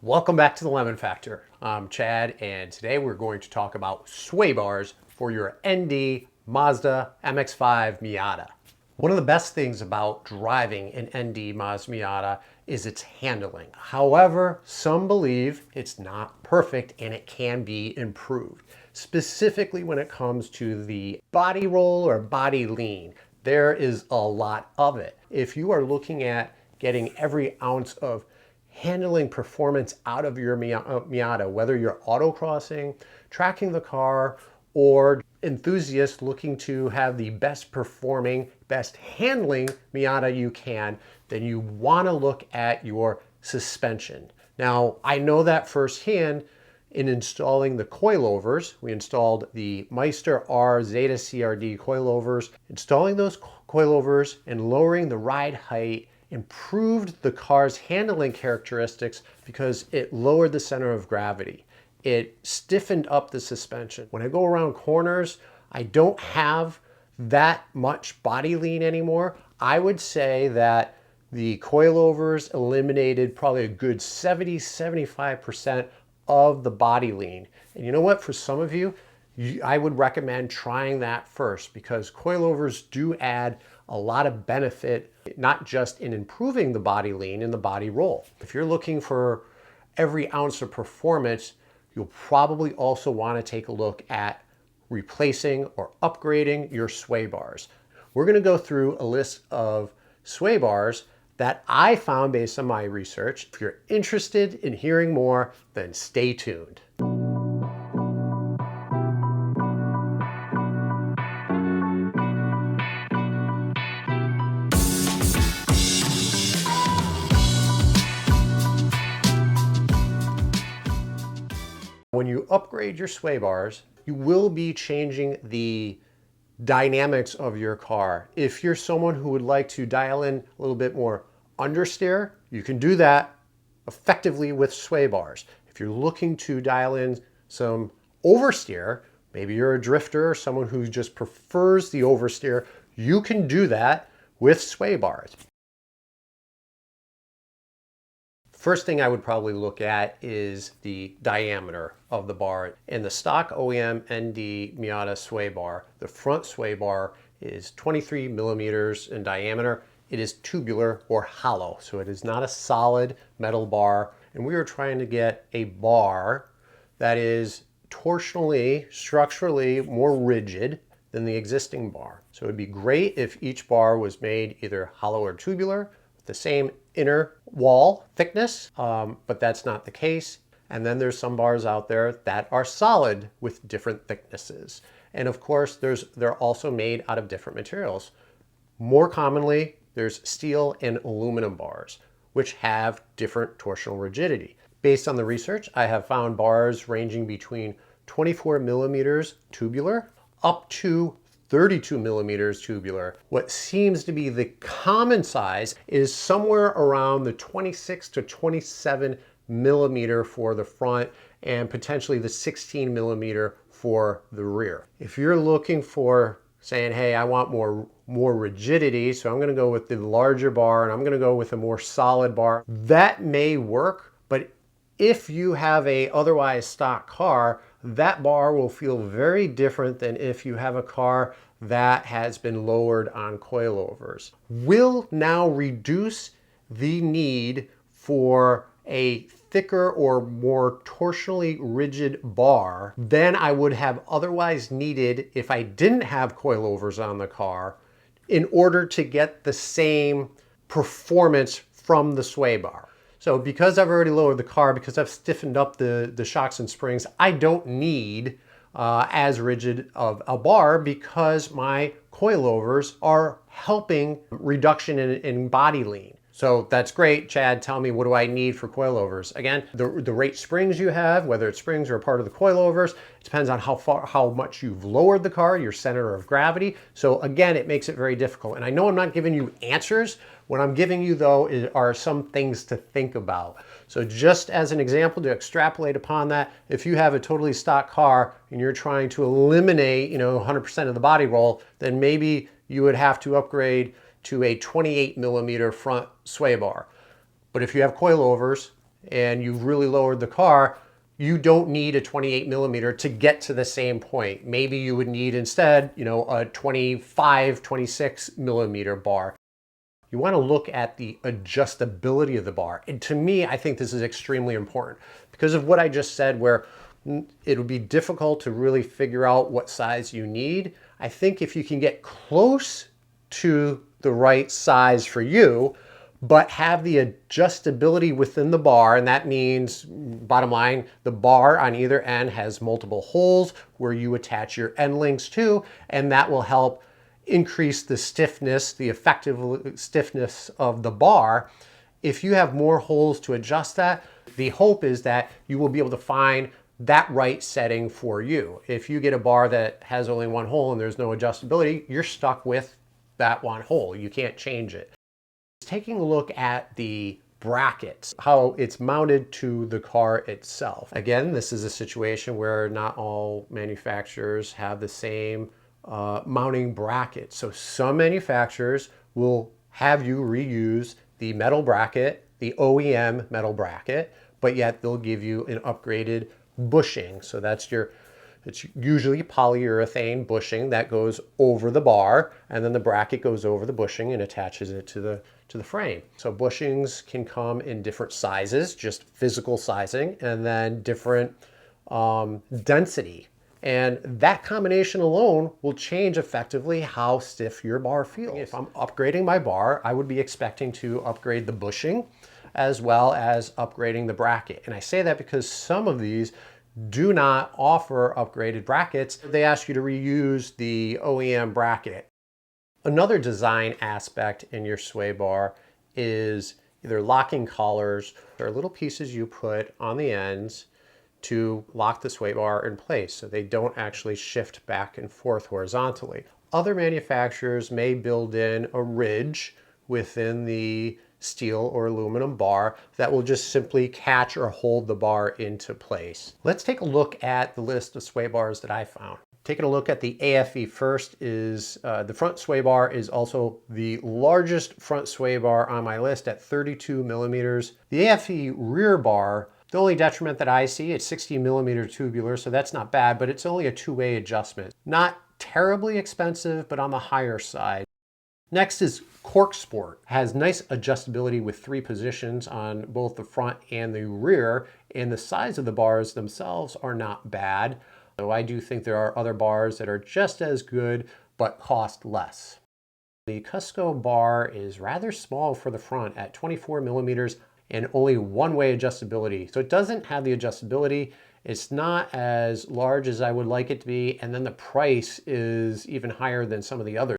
Welcome back to the Lemon Factor. I'm Chad, and today we're going to talk about sway bars for your ND Mazda MX-5 Miata. One of the best things about driving an ND Mazda Miata is its handling. However, some believe it's not perfect and it can be improved. Specifically when it comes to the body roll or body lean, there is a lot of it. If you are looking at getting every ounce of handling performance out of your Miata, whether you're autocrossing, tracking the car, or enthusiast looking to have the best performing, best handling Miata you can, then you want to look at your suspension. Now, I know that firsthand in installing the coilovers. We installed the Meister R Zeta CRD coilovers. Installing those coilovers and lowering the ride height improved the car's handling characteristics because it lowered the center of gravity. It stiffened up the suspension. When I go around corners, I don't have that much body lean anymore. I would say that the coilovers eliminated probably a good 70-75% of the body lean. And you know what? For some of you, I would recommend trying that first because coilovers do add a lot of benefit, not just in improving the body lean and the body roll. If you're looking for every ounce of performance, you'll probably also want to take a look at replacing or upgrading your sway bars. We're going to go through a list of sway bars that I found based on my research. If you're interested in hearing more, then stay tuned. When you upgrade your sway bars, you will be changing the dynamics of your car. If you're someone who would like to dial in a little bit more understeer, you can do that effectively with sway bars. If you're looking to dial in some oversteer, maybe you're a drifter or someone who just prefers the oversteer, you can do that with sway bars. First thing I would probably look at is the diameter of the bar. In the stock OEM ND Miata sway bar, the front sway bar is 23 millimeters in diameter. It is tubular or hollow, so it is not a solid metal bar. And we are trying to get a bar that is torsionally, structurally more rigid than the existing bar. So it would be great if each bar was made either hollow or tubular, the same inner wall thickness, but that's not the case. And then there's some bars out there that are solid with different thicknesses. And of course, they're also made out of different materials. More commonly, there's steel and aluminum bars, which have different torsional rigidity. Based on the research, I have found bars ranging between 24 millimeters tubular up to 32 millimeters tubular. What seems to be the common size is somewhere around the 26 to 27 millimeter for the front and potentially the 16 millimeter for the rear. If you're looking for saying, hey, I want more rigidity, so I'm gonna go with the larger bar and I'm gonna go with a more solid bar, that may work, but if you have a otherwise stock car, that bar will feel very different than if you have a car that has been lowered on coilovers. Will now reduce the need for a thicker or more torsionally rigid bar than I would have otherwise needed if I didn't have coilovers on the car in order to get the same performance from the sway bar. So because I've already lowered the car, because I've stiffened up the shocks and springs, I don't need as rigid of a bar because my coilovers are helping reduction in body lean. So that's great. Chad, tell me, what do I need for coilovers? Again, the rate springs you have, whether it's springs or a part of the coilovers, it depends on how much you've lowered the car, your center of gravity. So again, it makes it very difficult. And I know I'm not giving you answers. What I'm giving you though are some things to think about. So just as an example to extrapolate upon that, if you have a totally stock car and you're trying to eliminate, 100% of the body roll, then maybe you would have to upgrade to a 28 millimeter front sway bar. But if you have coilovers and you've really lowered the car, you don't need a 28 millimeter to get to the same point. Maybe you would need instead, a 25, 26 millimeter bar. You want to look at the adjustability of the bar. And to me, I think this is extremely important because of what I just said, where it would be difficult to really figure out what size you need. I think if you can get close to the right size for you, but have the adjustability within the bar, and that means, bottom line, the bar on either end has multiple holes where you attach your end links to, and that will help increase the stiffness, the effective stiffness of the bar. If you have more holes to adjust that, the hope is that you will be able to find that right setting for you. If you get a bar that has only one hole and there's no adjustability, you're stuck with that one hole. You can't change it. Taking a look at the brackets, how it's mounted to the car itself. Again, this is a situation where not all manufacturers have the same mounting bracket. So some manufacturers will have you reuse the metal bracket, the OEM metal bracket, but yet they'll give you an upgraded bushing. So it's usually polyurethane bushing that goes over the bar, and then the bracket goes over the bushing and attaches it to the frame. So bushings can come in different sizes, just physical sizing, and then different density. And that combination alone will change effectively how stiff your bar feels. If I'm upgrading my bar, I would be expecting to upgrade the bushing as well as upgrading the bracket. And I say that because some of these do not offer upgraded brackets. They ask you to reuse the OEM bracket. Another design aspect in your sway bar is either locking collars or little pieces you put on the ends to lock the sway bar in place so they don't actually shift back and forth horizontally. Other manufacturers may build in a ridge within the steel or aluminum bar that will just simply catch or hold the bar into place. Let's take a look at the list of sway bars that I found. Taking a look at the AFE first is the front sway bar is also the largest front sway bar on my list at 32 millimeters. The AFE rear bar, the only detriment that I see, it's 60 millimeter tubular, so that's not bad, but it's only a two-way adjustment. Not terribly expensive, but on the higher side. Next is Cork Sport. Has nice adjustability with 3 positions on both the front and the rear, and the size of the bars themselves are not bad. So I do think there are other bars that are just as good, but cost less. The Cusco bar is rather small for the front at 24 millimeters and only one-way adjustability. So it doesn't have the adjustability. It's not as large as I would like it to be, and then the price is even higher than some of the others.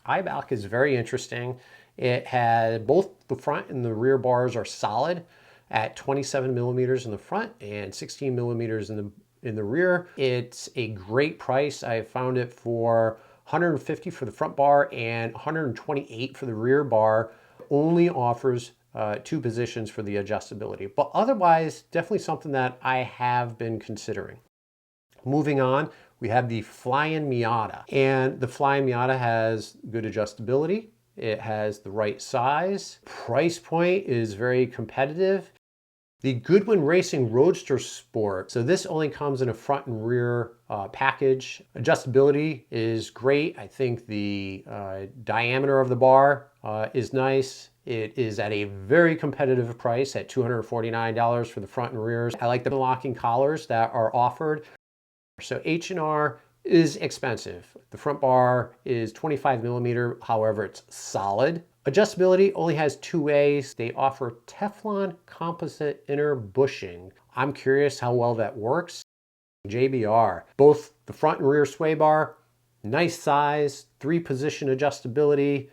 Eibach is very interesting. It had both the front and the rear bars are solid at 27 millimeters in the front and 16 millimeters in the rear. It's a great price. I found it for $150 for the front bar and $128 for the rear bar. Only offers 2 positions for the adjustability, but otherwise definitely something that I have been considering. Moving on, we have the Flyin Miata, and the Flyin Miata has good adjustability. It has the right size. Price point is very competitive. The Goodwin Racing Roadster Sport. So this only comes in a front and rear package. Adjustability is great. I think the diameter of the bar is nice. It is at a very competitive price at $249 for the front and rears. I like the locking collars that are offered. So H&R is expensive. The front bar is 25 millimeter, however, it's solid. Adjustability only has 2 ways. They offer Teflon composite inner bushing. I'm curious how well that works. JBR, both the front and rear sway bar, nice size, 3-position adjustability,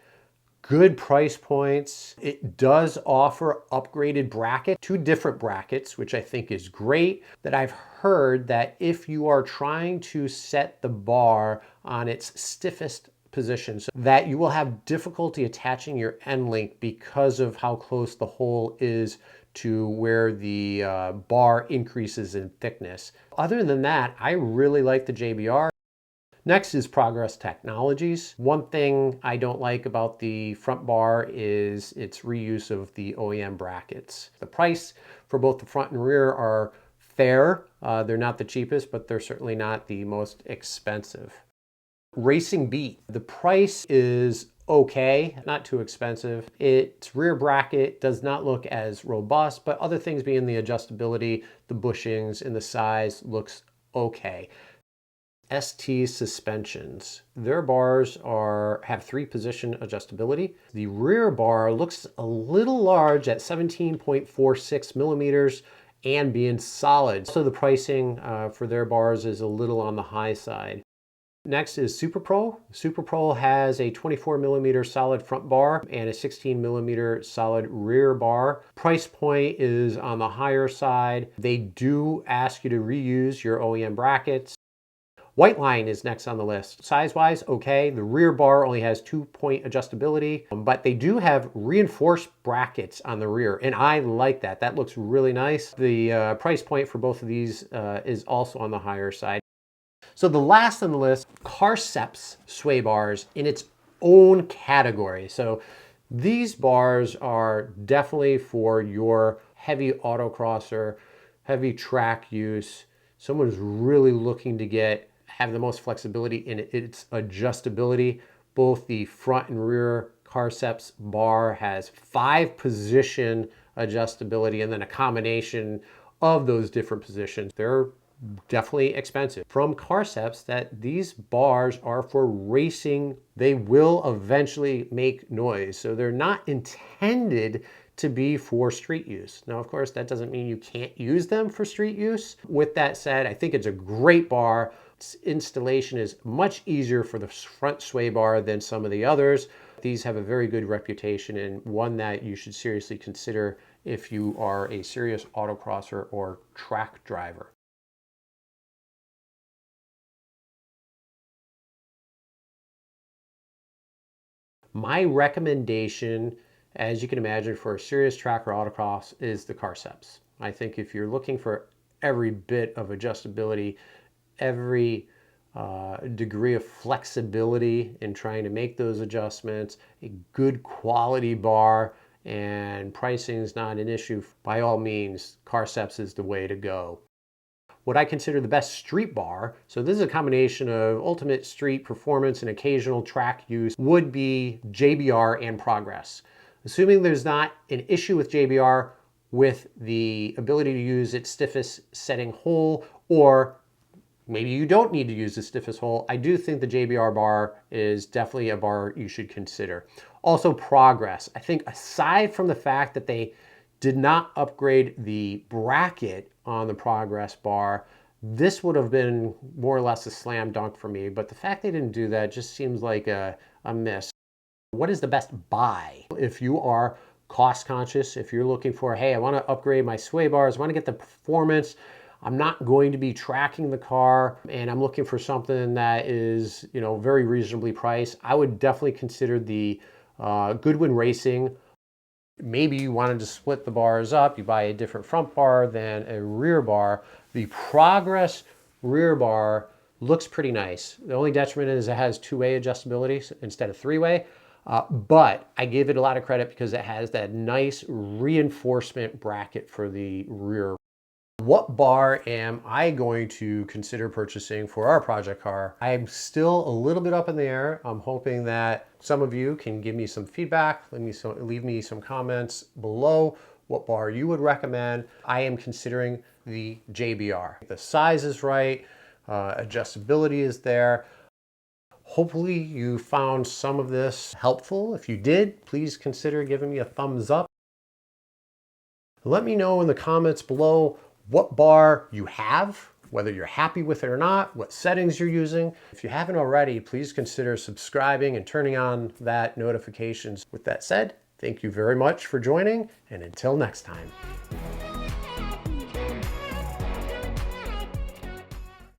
good price points. It does offer upgraded bracket, 2 different brackets, which I think is great. That I've heard that if you are trying to set the bar on its stiffest position, so that you will have difficulty attaching your end link because of how close the hole is to where the bar increases in thickness. Other than that, I really like the JBR. Next is Progress Technologies. One thing I don't like about the front bar is its reuse of the OEM brackets. The price for both the front and rear are fair. They're not the cheapest, but they're certainly not the most expensive. Racing Beat. The price is okay, not too expensive. Its rear bracket does not look as robust, but other things being the adjustability, the bushings, and the size looks okay. ST Suspensions. Their bars have 3-position adjustability. The rear bar looks a little large at 17.46 millimeters and being solid. So the pricing for their bars is a little on the high side. Next is Super Pro. Super Pro has a 24 millimeter solid front bar and a 16 millimeter solid rear bar. Price point is on the higher side. They do ask you to reuse your OEM brackets. Whiteline is next on the list. Size-wise, okay. The rear bar only has 2-point adjustability, but they do have reinforced brackets on the rear, and I like that. That looks really nice. The price point for both of these is also on the higher side. So the last on the list, Carcepts sway bars in its own category. So these bars are definitely for your heavy autocrosser, heavy track use. Someone who's really looking to have the most flexibility in its adjustability. Both the front and rear Carcepts bar has 5-position adjustability and then a combination of those different positions. They're definitely expensive. From Carcepts, that these bars are for racing. They will eventually make noise. So they're not intended to be for street use. Now, of course, that doesn't mean you can't use them for street use. With that said, I think it's a great bar. Its installation is much easier for the front sway bar than some of the others. These have a very good reputation and one that you should seriously consider if you are a serious autocrosser or track driver. My recommendation, as you can imagine, for a serious track or autocross is the Carcepts. I think if you're looking for every bit of adjustability, every degree of flexibility in trying to make those adjustments, a good quality bar, and pricing is not an issue, by all means, Carcepts is the way to go. What I consider the best street bar, so this is a combination of ultimate street performance and occasional track use, would be JBR and Progress. Assuming there's not an issue with JBR with the ability to use its stiffest setting hole, or maybe you don't need to use the stiffest hole, I do think the JBR bar is definitely a bar you should consider. Also Progress. I think aside from the fact that they did not upgrade the bracket on the Progress bar, this would have been more or less a slam dunk for me, but the fact they didn't do that just seems like a miss. What is the best buy? If you are cost conscious, if you're looking for, hey, I want to upgrade my sway bars, I want to get the performance, I'm not going to be tracking the car, and I'm looking for something that is, very reasonably priced, I would definitely consider the Goodwin Racing. Maybe you wanted to split the bars up, you buy a different front bar than a rear bar. The Progress rear bar looks pretty nice. The only detriment is it has 2-way adjustability instead of 3-way, but I give it a lot of credit because it has that nice reinforcement bracket for the rear. What bar am I going to consider purchasing for our project car? I'm still a little bit up in the air. I'm hoping that some of you can give me some feedback, leave me some comments below what bar you would recommend. I am considering the JBR. The size is right, adjustability is there. Hopefully you found some of this helpful. If you did, please consider giving me a thumbs up. Let me know in the comments below what bar you have, whether you're happy with it or not, what settings you're using. If you haven't already, please consider subscribing and turning on that notifications. With that said, thank you very much for joining, and until next time.